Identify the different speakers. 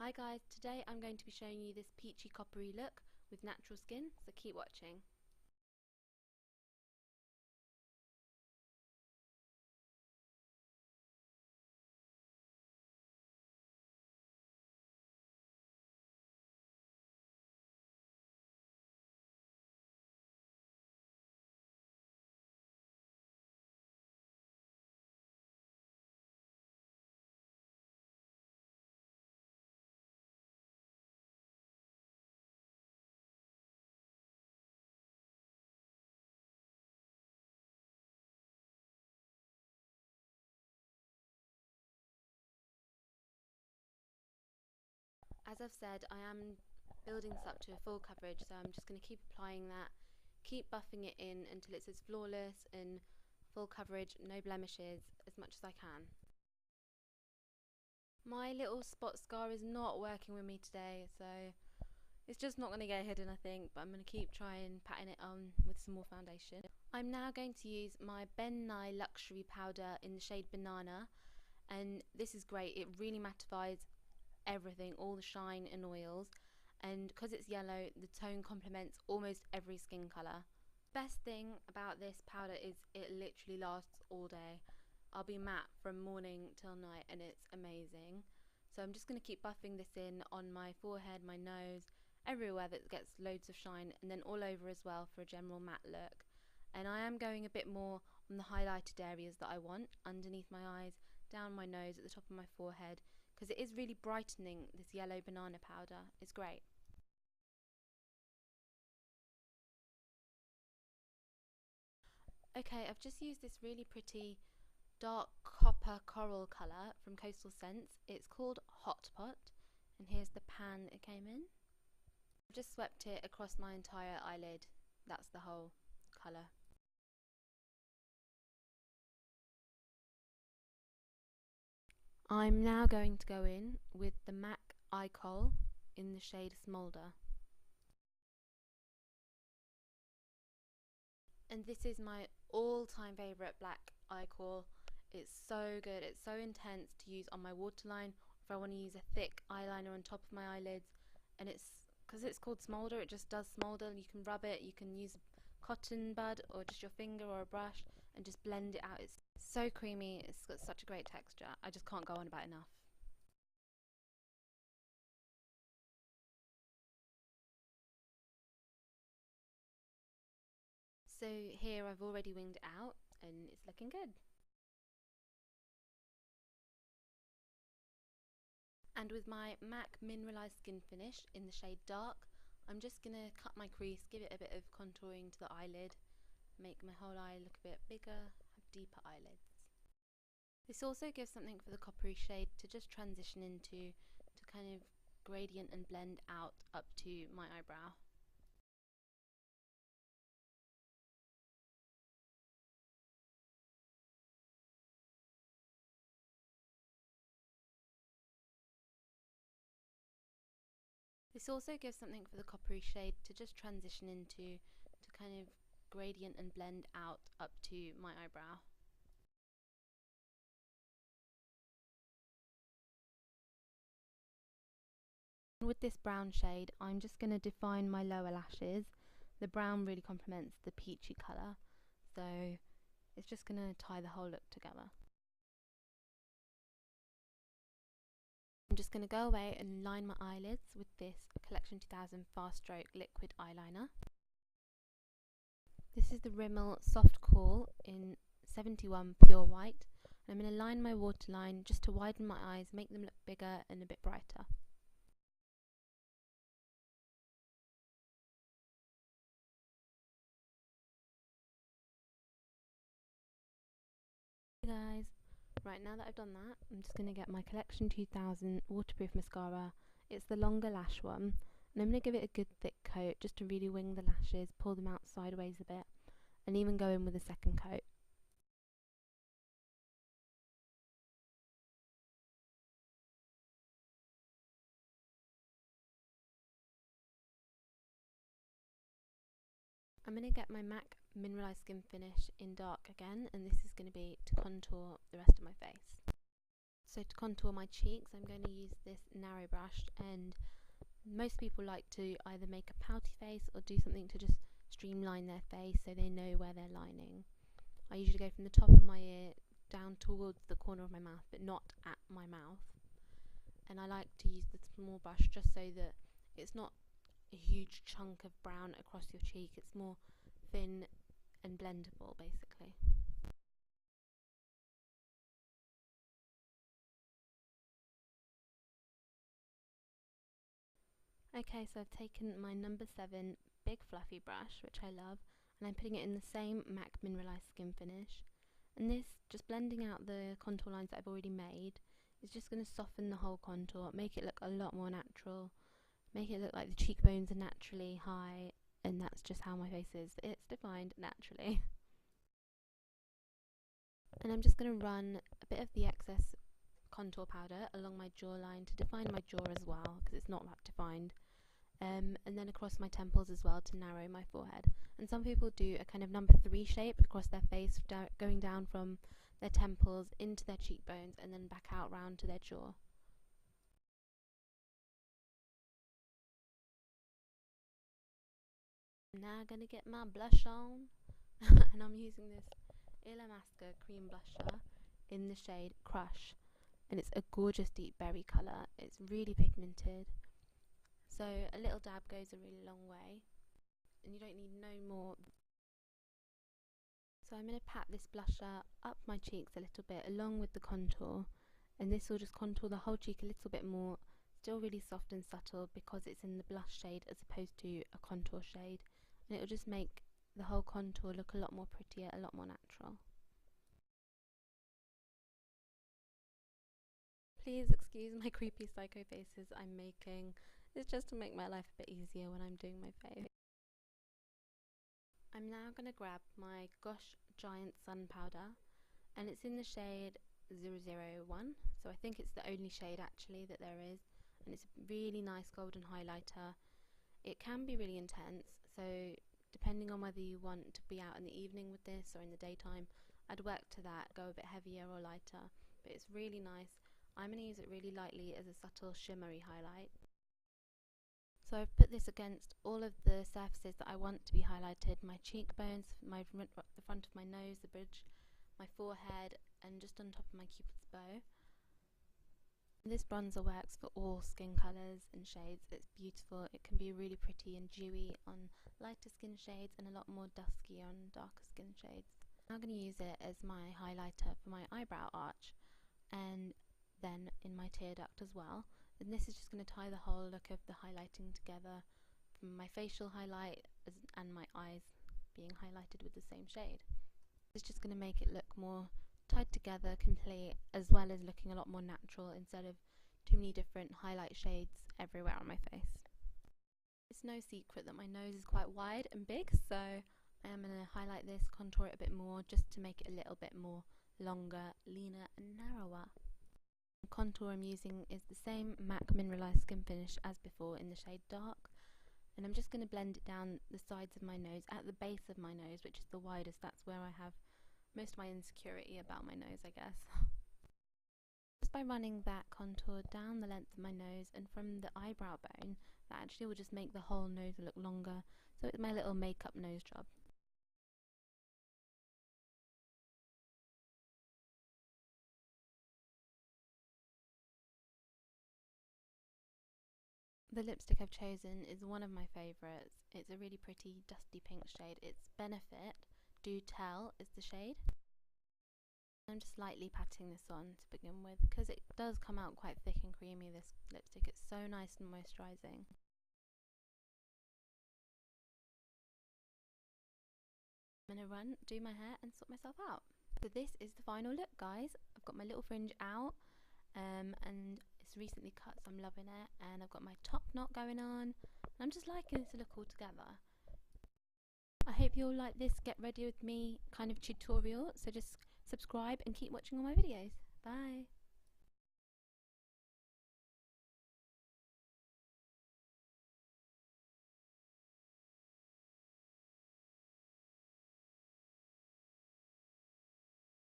Speaker 1: Hi guys, today I'm going to be showing you this peachy coppery look with natural skin, so keep watching. As I've said, I am building this up to a full coverage, so I'm just going to keep applying that, keep buffing it in until it's as flawless and full coverage, no blemishes, as much as I can. My little spot scar is not working with me today, so it's just not going to get hidden, I think, but I'm going to keep trying patting it on with some more foundation. I'm now going to use my Ben Nye Luxury Powder in the shade Banana, and this is great. It really mattifies everything, all the shine and oils, and because it's yellow, the tone complements almost every skin colour. Best thing about this powder is it literally lasts all day. I'll be matte from morning till night and it's amazing. So I'm just going to keep buffing this in on my forehead, my nose, everywhere that gets loads of shine, and then all over as well for a general matte look. And I am going a bit more on the highlighted areas that I want, underneath my eyes, down my nose, at the top of my forehead, because it is really brightening. This yellow banana powder is great. Okay, I've just used this really pretty dark copper coral colour from Coastal Scents. It's called Hot Pot, and here's the pan it came in. I've just swept it across my entire eyelid. That's the whole colour. I'm now going to go in with the MAC Eye Kohl in the shade Smolder. And this is my all-time favourite black eye kohl. It's so good, it's so intense to use on my waterline, if I want to use a thick eyeliner on top of my eyelids. And it's, because it's called Smolder, it just does smolder. You can rub it, you can use a cotton bud or just your finger or a brush and just blend it out. It's so creamy, it's got such a great texture. I just can't go on about enough. So here I've already winged it out and it's looking good. And with my MAC Mineralized Skin Finish in the shade Dark, I'm just going to cut my crease, give it a bit of contouring to the eyelid, make my whole eye look a bit bigger, have deeper eyelids. This also gives something for the coppery shade to just transition into, to kind of gradient and blend out up to my eyebrow. This also gives something for the coppery shade to just transition into, to kind of gradient and blend out up to my eyebrow. With this brown shade, I'm just going to define my lower lashes. The brown really complements the peachy colour, so it's just going to tie the whole look together. I'm just going to go away and line my eyelids with this Collection 2000 Fast Stroke Liquid Eyeliner. This is the Rimmel Soft Kohl in 71 Pure White. And I'm going to line my waterline just to widen my eyes, make them look bigger and a bit brighter. Hey guys, right, now that I've done that, I'm just going to get my Collection 2000 Waterproof Mascara. It's the longer lash one, and I'm going to give it a good thick coat just to really wing the lashes, pull them out sideways a bit, and even go in with a second coat. I'm going to get my MAC Mineralized Skin Finish in Dark again, and this is going to be to contour the rest of my face. So to contour my cheeks, I'm going to use this narrow brush, and most people like to either make a pouty face or do something to just streamline their face so they know where they're lining. I usually go from the top of my ear down towards the corner of my mouth, but not at my mouth. And I like to use the small brush just so that it's not a huge chunk of brown across your cheek, it's more thin and blendable basically. Okay, so I've taken my number 7 big fluffy brush, which I love, and I'm putting it in the same MAC Mineralized Skin Finish. And this, just blending out the contour lines that I've already made, is just going to soften the whole contour, make it look a lot more natural, make it look like the cheekbones are naturally high, and that's just how my face is. It's defined naturally. And I'm just going to run a bit of the excess contour powder along my jawline to define my jaw as well, because it's not that defined, and then across my temples as well to narrow my forehead. And some people do a kind of number 3 shape across their face, going down from their temples into their cheekbones and then back out round to their jaw. I'm now gonna get my blush on and I'm using this Illamasqua cream blusher in the shade Crush, and it's a gorgeous deep berry colour. It's really pigmented, so a little dab goes a really long way and you don't need no more. So I'm going to pat this blusher up my cheeks a little bit along with the contour, and this will just contour the whole cheek a little bit more, still really soft and subtle because it's in the blush shade as opposed to a contour shade, and it will just make the whole contour look a lot more prettier, a lot more natural. Please excuse my creepy psycho faces I'm making. It's just to make my life a bit easier when I'm doing my face. I'm now going to grab my Gosh Giant Sun Powder, and it's in the shade 001, so I think it's the only shade actually that there is, and it's a really nice golden highlighter. It can be really intense, so depending on whether you want to be out in the evening with this or in the daytime, I'd work to that, go a bit heavier or lighter, but it's really nice. I'm going to use it really lightly as a subtle shimmery highlight. So I've put this against all of the surfaces that I want to be highlighted: my cheekbones, the front of my nose, the bridge, my forehead, and just on top of my cupid's bow. This bronzer works for all skin colours and shades. It's beautiful. It can be really pretty and dewy on lighter skin shades and a lot more dusky on darker skin shades. I'm going to use it as my highlighter for my eyebrow arch, and then in my tear duct as well. And this is just going to tie the whole look of the highlighting together, from my facial highlight and my eyes being highlighted with the same shade. It's just going to make it look more tied together, complete, as well as looking a lot more natural instead of too many different highlight shades everywhere on my face. It's no secret that my nose is quite wide and big, so I am going to highlight this, contour it a bit more just to make it a little bit more longer, leaner and narrower. The contour I'm using is the same MAC Mineralized Skin Finish as before in the shade Dark, and I'm just going to blend it down the sides of my nose, at the base of my nose, which is the widest. That's where I have most of my insecurity about my nose, I guess. Just by running that contour down the length of my nose and from the eyebrow bone, that actually will just make the whole nose look longer, so it's my little makeup nose job. The lipstick I've chosen is one of my favourites. It's a really pretty dusty pink shade. It's Benefit Do Tell is the shade. I'm just lightly patting this on to begin with because it does come out quite thick and creamy, this lipstick. It's so nice and moisturising. I'm going to do my hair and sort myself out. So this is the final look, guys. I've got my little fringe out, and it's recently cut, so I'm loving it, and I've got my top knot going on, and I'm just liking this look all together. I hope you all like this get ready with me kind of tutorial, so just subscribe and keep watching all my videos. Bye!